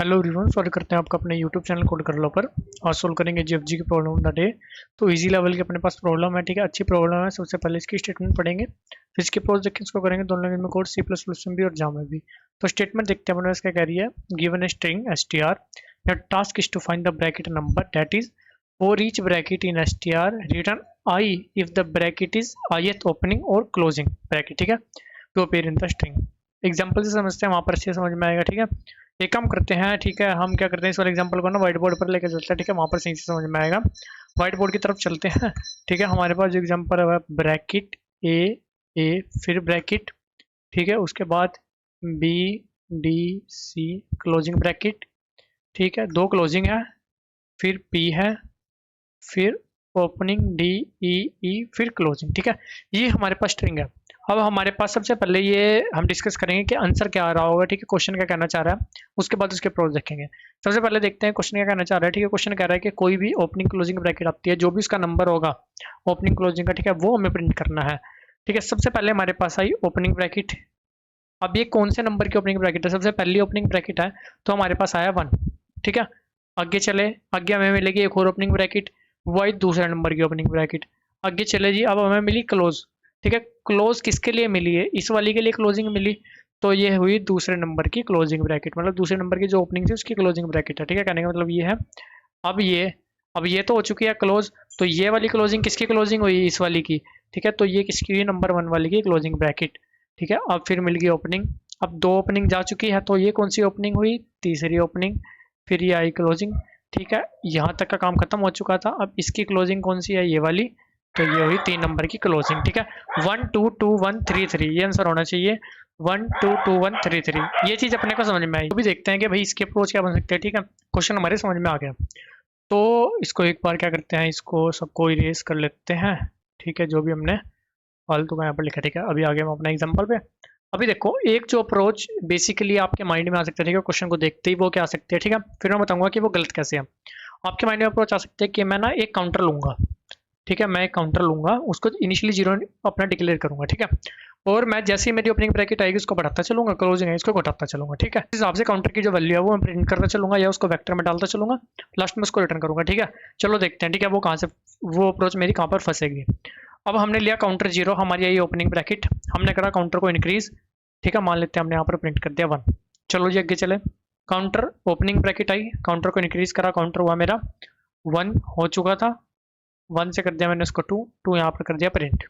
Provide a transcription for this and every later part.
Hello everyone, स्वागत करते हैं आपका अपने यूट्यूब चैनल कोड कर लो पर। आज सोल्व करेंगे जीएफजी की प्रॉब्लम द डे। तो इजी लेवल की अपने पास प्रॉब्लम है, ठीक है, अच्छी प्रॉब्लम है। सबसे पहले इसकी स्टेटमेंट पढ़ेंगे, फिर इसके प्रोज देखें, इसको करेंगे दोनों लैंग्वेज में कोड, सी प्लस प्लस में भी और जावा में भी। तो स्टेटमेंट देखते हैं अपने इसका कह रही है, given a string str, the task is to find the bracket number that is for each bracket in str return I if the bracket is ith opening और क्लोजिंग ब्रैकेट, ठीक है, to appear in the string. Example से समझते हैं, वहाँ पर अच्छे समझ में आएगा, ठीक है। एक काम करते हैं, ठीक है, हम क्या करते हैं, इस वाले एग्जांपल को ना व्हाइट बोर्ड पर लेकर चलते हैं, ठीक है, वहाँ पर सही से समझ में आएगा। व्हाइट बोर्ड की तरफ चलते हैं, ठीक है। हमारे पास जो एग्जांपल है ब्रैकेट ए फिर ब्रैकेट, ठीक है, उसके बाद B D C closing bracket, ठीक है, दो क्लोजिंग है, फिर पी है, फिर ओपनिंग डी ई ई फिर क्लोजिंग, ठीक है। ये हमारे पास स्ट्रिंग है। अब हमारे पास सबसे पहले ये हम डिस्कस करेंगे कि आंसर क्या आ रहा होगा, ठीक है, क्वेश्चन क्या कहना चाह रहा है, उसके बाद उसके प्रोज देखेंगे। सबसे पहले देखते हैं क्वेश्चन क्या कहना चाह रहा है, ठीक है। क्वेश्चन कह रहा है कि कोई भी ओपनिंग क्लोजिंग ब्रैकेट आती है, जो भी उसका नंबर होगा ओपनिंग क्लोजिंग का, ठीक है, वो हमें प्रिंट करना है, ठीक है। सबसे पहले हमारे पास आई ओपनिंग ब्रैकेट। अब ये कौन से नंबर की ओपनिंग ब्रैकेट है, सबसे पहली ओपनिंग ब्रैकेट है, तो हमारे पास आया 1, ठीक है। आगे चले, आगे हमें मिलेगी एक और ओपनिंग ब्रैकेट, वही दूसरे नंबर की ओपनिंग ब्रैकेट। आगे चले जी, अब हमें मिली क्लोज, ठीक है। क्लोज किसके लिए मिली है, इस वाली के लिए क्लोजिंग मिली, तो ये हुई दूसरे नंबर की क्लोजिंग ब्रैकेट, मतलब दूसरे नंबर की जो ओपनिंग थी उसकी क्लोजिंग ब्रैकेट है, ठीक है। कहने का मतलब ये है। अब ये अब ये तो हो चुकी है क्लोज, तो ये वाली क्लोजिंग किसकी क्लोजिंग हुई, इस वाली की, ठीक है। तो ये किसकी हुई, नंबर 1 वाली की क्लोजिंग ब्रैकेट, ठीक है। अब फिर मिल गई ओपनिंग। अब दो ओपनिंग जा चुकी है, तो ये कौन सी ओपनिंग हुई, तीसरी ओपनिंग, फिर ये आई क्लोजिंग, ठीक है। यहाँ तक का काम खत्म हो चुका था। अब इसकी क्लोजिंग कौन सी है, ये वाली, तो ये हुई 3 नंबर की क्लोजिंग, ठीक है। 1 2 2 1 3 3 ये आंसर होना चाहिए। 1 2 2 1 3 3 ये चीज अपने को समझ में आई। तो भी देखते हैं कि भाई इसके अप्रोच क्या बन सकते हैं, ठीक है। क्वेश्चन हमारे समझ में आ गया, तो इसको एक बार क्या करते हैं, इसको सबको इरेज कर लेते हैं, ठीक है, जो भी हमने फालतू का यहाँ पर लिखा, ठीक है। अभी आगे हम अपना एग्जाम्पल पे। अभी देखो, एक जो अप्रोच बेसिकली आपके माइंड में आ सकता है, ठीक है, क्वेश्चन को देखते ही वो क्या आ सकते हैं, ठीक है। फिर मैं बताऊंगा कि वो गलत कैसे है। आपके माइंड में अप्रोच आ सकते हैं कि मैं ना एक काउंटर लूंगा, ठीक है, मैं एक काउंटर लूंगा, उसको इनिशियली जीरो अपना डिक्लेयर करूंगा, ठीक है। और मैं जैसे ही मेरी ओपनिंग ब्रैकेट आएगी उसको बढ़ाता चलूंगा, क्लोजिंग है इसको घटाता चलूंगा, ठीक है। इस हिसाब से काउंटर की जो वैल्यू है वो मैं प्रिंट करता चलूंगा या उसको वेक्टर में डालता चलूंगा, लास्ट में उसको रिटर्न करूंगा, ठीक है। चलो देखते हैं, ठीक है, वो कहाँ से, वो अप्रोच मेरी कहाँ पर फंसेगी। अब हमने लिया काउंटर जीरो, हमारी आई ओपनिंग ब्रैकेट, हमने करा काउंटर को इंक्रीज, ठीक है, मान लेते हैं हमने यहाँ पर प्रिंट कर दिया 1। चलो जी आगे चले, काउंटर ओपनिंग ब्रैकेट आई, काउंटर को इंक्रीज करा, काउंटर हुआ मेरा 1 हो चुका था, 1 से कर दिया मैंने उसको 2, 2 यहाँ पर कर दिया प्रिंट।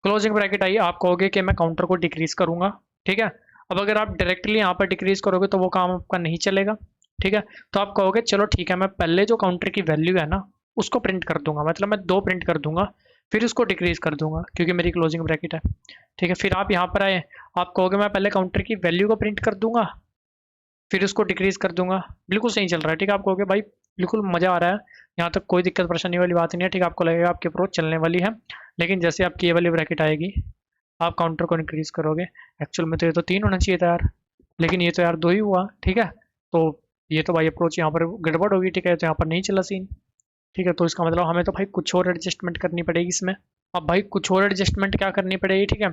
क्लोजिंग ब्रैकेट आई, आप कहोगे कि मैं काउंटर को डिक्रीज करूंगा, ठीक है। अब अगर आप डायरेक्टली यहाँ पर डिक्रीज करोगे तो वो काम आपका नहीं चलेगा, ठीक है। तो आप कहोगे चलो ठीक है, मैं पहले जो काउंटर की वैल्यू है ना उसको प्रिंट कर दूंगा, मतलब मैं 2 प्रिंट कर दूंगा, फिर उसको डिक्रीज कर दूंगा क्योंकि मेरी क्लोजिंग ब्रैकेट है, ठीक है। फिर आप यहाँ पर आए, आप कहोगे मैं पहले काउंटर की वैल्यू को प्रिंट कर दूंगा, फिर उसको डिक्रीज कर दूंगा, बिल्कुल सही चल रहा है, ठीक है। आप कहोगे भाई बिल्कुल मजा आ रहा है, यहाँ तक कोई दिक्कत परेशानी वाली बात नहीं है, ठीक है। आपको लगेगा आपकी अप्रोच चलने वाली है, लेकिन जैसे आपकी ये वाली ब्रैकेट आएगी, आप काउंटर को इंक्रीज करोगे, एक्चुअल में तो ये तो 3 होना चाहिए था यार, लेकिन ये तो यार 2 ही हुआ, ठीक है। तो ये तो भाई अप्रोच यहाँ पर गड़बड़ होगी, ठीक है, तो यहाँ पर नहीं चला सीन, ठीक है। तो इसका मतलब हमें तो भाई कुछ और एडजस्टमेंट करनी पड़ेगी इसमें। अब भाई कुछ और एडजस्टमेंट क्या करनी पड़ेगी, ठीक है।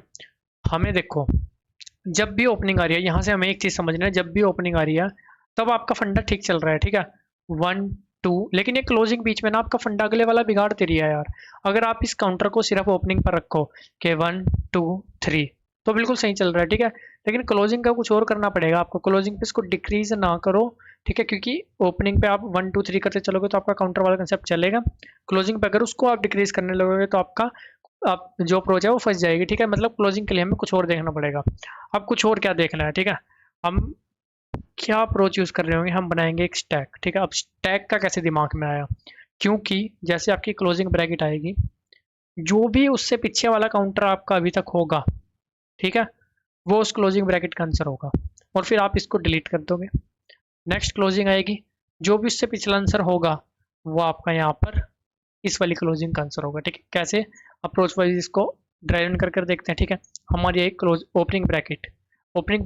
हमें देखो, जब भी ओपनिंग आ रही है, यहाँ से हमें एक चीज समझना है, जब भी ओपनिंग आ रही है तब आपका फंडा ठीक चल रहा है, ठीक है, 1 2, लेकिन ये क्लोजिंग बीच में ना आपका फंडा अगले वाला बिगाड़ दे रही है यार। अगर आप इस काउंटर को सिर्फ ओपनिंग पर रखो कि 1 2 3 तो बिल्कुल सही चल रहा है, ठीक है। लेकिन क्लोजिंग का कुछ और करना पड़ेगा आपको, क्लोजिंग पे इसको डिक्रीज ना करो, ठीक है, क्योंकि ओपनिंग पे आप 1 2 3 करते चलोगे तो आपका काउंटर वाला कंसेप्ट चलेगा, क्लोजिंग पे अगर उसको आप डिक्रीज करने लगोगे तो आपका आप जो अप्रोच है वो फंस जाएगी, ठीक है। मतलब क्लोजिंग के लिए हमें कुछ और देखना पड़ेगा। अब कुछ और क्या देखना है, ठीक है, हम क्या अप्रोच यूज कर रहे होंगे, हम बनाएंगे एक स्टैक, ठीक है। अब स्टैक का कैसे दिमाग में आया, क्योंकि जैसे आपकी क्लोजिंग ब्रैकेट आएगी, जो भी उससे पीछे वाला काउंटर आपका अभी तक होगा, ठीक है, वो उस क्लोजिंग ब्रैकेट का आंसर होगा, और फिर आप इसको डिलीट कर दोगे। नेक्स्ट क्लोजिंग आएगी, जो भी उससे पिछला आंसर होगा वो आपका यहाँ पर इस वाली क्लोजिंग का आंसर होगा, ठीक है। कैसे अप्रोच वाइज इसको ड्राइव कर कर देखते हैं, ठीक है। हमारी एक क्लोज ओपनिंग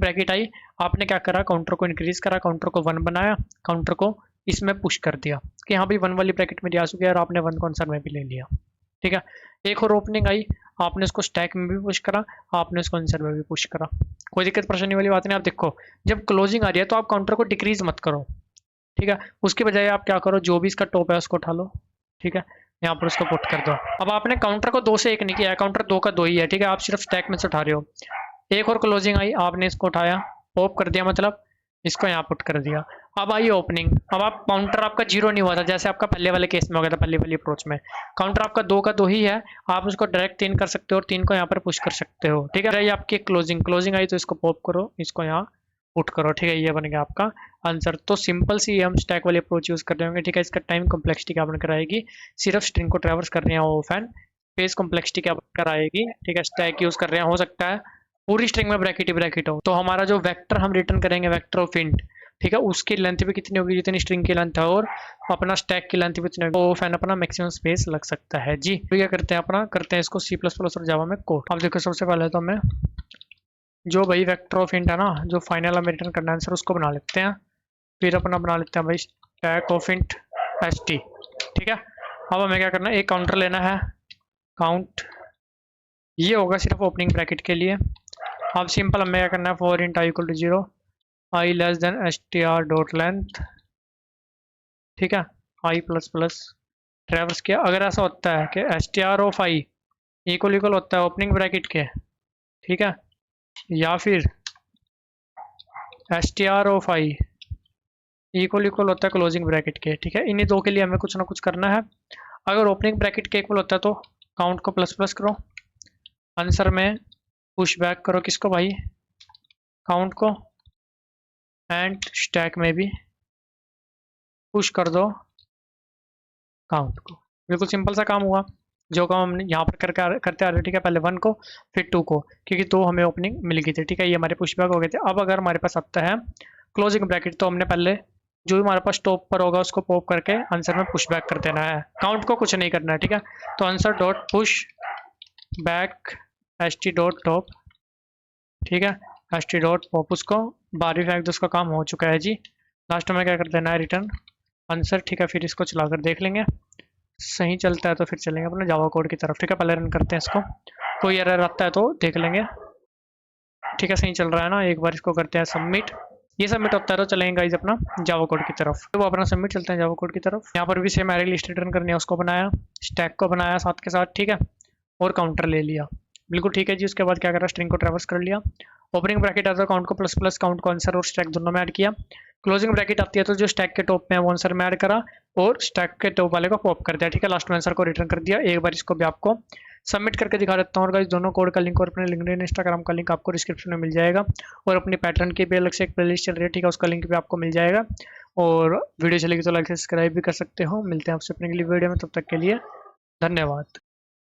ब्रैकेट आई, आपने क्या करा, काउंटर को इंक्रीज करा, काउंटर को 1 बनाया, काउंटर को इसमें पुश कर दिया कि हाँ भाई 1 वाली ब्रैकेट में आ चुकी है और आपने 1 को आंसर में भी ले लिया, ठीक है। एक और ओपनिंग आई, आपने उसको स्टैक में भी पुश करा, आपने उसको आंसर में भी पुश करा, कोई दिक्कत परेशानी वाली बात नहीं। आप देखो जब क्लोजिंग आ रही है तो आप काउंटर को डिक्रीज मत करो, ठीक है। उसके बजाय आप क्या करो, जो भी इसका टॉप है उसको उठा लो, ठीक है, यहाँ पर उसको पुट कर दो। अब आपने काउंटर को 2 से 1 नहीं किया है, काउंटर 2 का 2 ही है, ठीक है। आप सिर्फ स्टैक में से उठा रहे हो। एक और क्लोजिंग आई, आपने इसको उठाया, पॉप कर दिया, मतलब इसको यहाँ पुट कर दिया। अब आई ओपनिंग, अब आप काउंटर आपका 0 नहीं हुआ था जैसे आपका पहले वाले केस में हो गया था, पहले वाली अप्रोच में। काउंटर आपका 2 का 2 ही है, आप उसको डायरेक्ट 3 कर सकते हो और 3 को यहाँ पर पुश कर सकते हो, ठीक है। रही आपकी क्लोजिंग, क्लोजिंग आई तो इसको पॉप करो, इसको यहाँ पुट करो, ठीक है। ये बन गया आपका आंसर। तो सिंपल सी हम स्टैक वाली अप्रोच यूज कर रहे होंगे, ठीक है। इसका टाइम कॉम्प्लेक्सिटी क्या बनकर आएगी, सिर्फ स्ट्रिंग को ट्रैवर्स कर रहे हैं वो फैन, पेज कॉम्प्लेक्सिटी क्या बनकर आएगी, ठीक है। स्टैक यूज कर रहे हैं, हो सकता है पूरी स्ट्रिंग में ब्रैकेट ही ब्रैकेट हो, तो हमारा जो वेक्टर हम रिटर्न करेंगे, वेक्टर ऑफ इंट, ठीक है, उसकी लेंथ भी कितनी होगी, जितनी स्ट्रिंग की लेंथ है, और अपना स्टैक की लेंथ भी कितनी होगी, तो फैन अपना मैक्सिमम स्पेस लग सकता है जी। तो क्या करते हैं, अपना करते हैं इसको C++ और जावा में कोड। अब देखो सबसे पहले तो हमें जो भाई वेक्टर ऑफ इंट है ना, जो फाइनल हमें रिटर्न करना है आंसर, उसको बना लेते हैं। फिर अपना बना लेते हैं भाई स्टैक ऑफ इंट st, ठीक है। अब हमें क्या करना है, एक काउंटर लेना है, काउंट, ये होगा सिर्फ ओपनिंग ब्रैकेट के लिए। अब सिंपल हमें क्या करना है, for int i = 0, i less than str dot length, ठीक है, i प्लस प्लस ट्रैवर्स किया। अगर ऐसा होता है कि str ऑफ i इक्वल होता है ओपनिंग ब्रैकेट के, ठीक है, या फिर str ऑफ i इक्वल होता है क्लोजिंग ब्रैकेट के, ठीक है। इन्हीं दो के लिए हमें कुछ ना कुछ करना है। अगर ओपनिंग ब्रैकेट के इक्वल होता है तो काउंट को प्लस प्लस करो, आंसर में पुश बैक करो किसको भाई, काउंट को, एंड स्टैक में भी पुश कर दो काउंट को। बिल्कुल सिंपल सा काम हुआ, जो काम हमने यहाँ पर करते आ रहे, ठीक है। पहले 1 को फिर 2 को, क्योंकि 2 हमें ओपनिंग मिल गई थी, ठीक है। ये हमारे पुश बैक हो गए थे। अब अगर हमारे पास आता है क्लोजिंग ब्रैकेट, तो हमने पहले जो भी हमारे पास टॉप पर होगा उसको पॉप करके आंसर में पुश बैक कर देना है, काउंट को कुछ नहीं करना है, ठीक है। तो answer dot push back st dot top, ठीक है, st डॉट पॉप, उसको 12 फेंक दो, उसका काम हो चुका है जी। लास्ट में क्या कर देना है, रिटर्न आंसर, ठीक है। फिर इसको चलाकर देख लेंगे, सही चलता है तो फिर चलेंगे अपने जावा कोड की तरफ, ठीक है। पहले रन करते हैं इसको, कोई एरर आता है तो देख लेंगे, ठीक है। सही चल रहा है ना, एक बार इसको करते हैं सबमिट, ये सबमिट होता है तो चलेंगे गाइज अपना जावा कोड की तरफ। तो वो अपना सबमिट, चलते हैं जावा कोड की तरफ। यहाँ पर भी सेम एरे लिस्ट रिटर्न करनी है, उसको बनाया, स्टैक को बनाया साथ के साथ, ठीक है, और काउंटर ले लिया, बिल्कुल ठीक है जी। उसके बाद क्या करा, स्ट्रिंग को ट्रैवर्स कर लिया, ओपनिंग ब्रैकेट आता है काउंट को प्लस प्लस, काउंट को आंसर और स्टैक दोनों में ऐड किया। क्लोजिंग ब्रैकेट आती है तो जो स्टैक के टॉप में है वो आंसर में ऐड करा, और स्टैक के टॉप वाले को पॉप कर दिया, ठीक है। लास्ट में आंसर को रिटर्न कर दिया। एक बार इसको भी आपको सबमिट करके दिखा देता हूँ, और गाइस दोनों कोड का लिंक और अपने लिंक्डइन इंस्टाग्राम का लिंक आपको डिस्क्रिप्शन में मिल जाएगा, और अपनी पैटर्न की भी अलग से एक प्लेलिस्ट चल रही है, ठीक है, उसका लिंक भी आपको मिल जाएगा। और वीडियो चलेगी तो लाइक सब्सक्राइब भी कर सकते हो। मिलते हैं आपसे अपने अगली वीडियो में, तब तक के लिए धन्यवाद।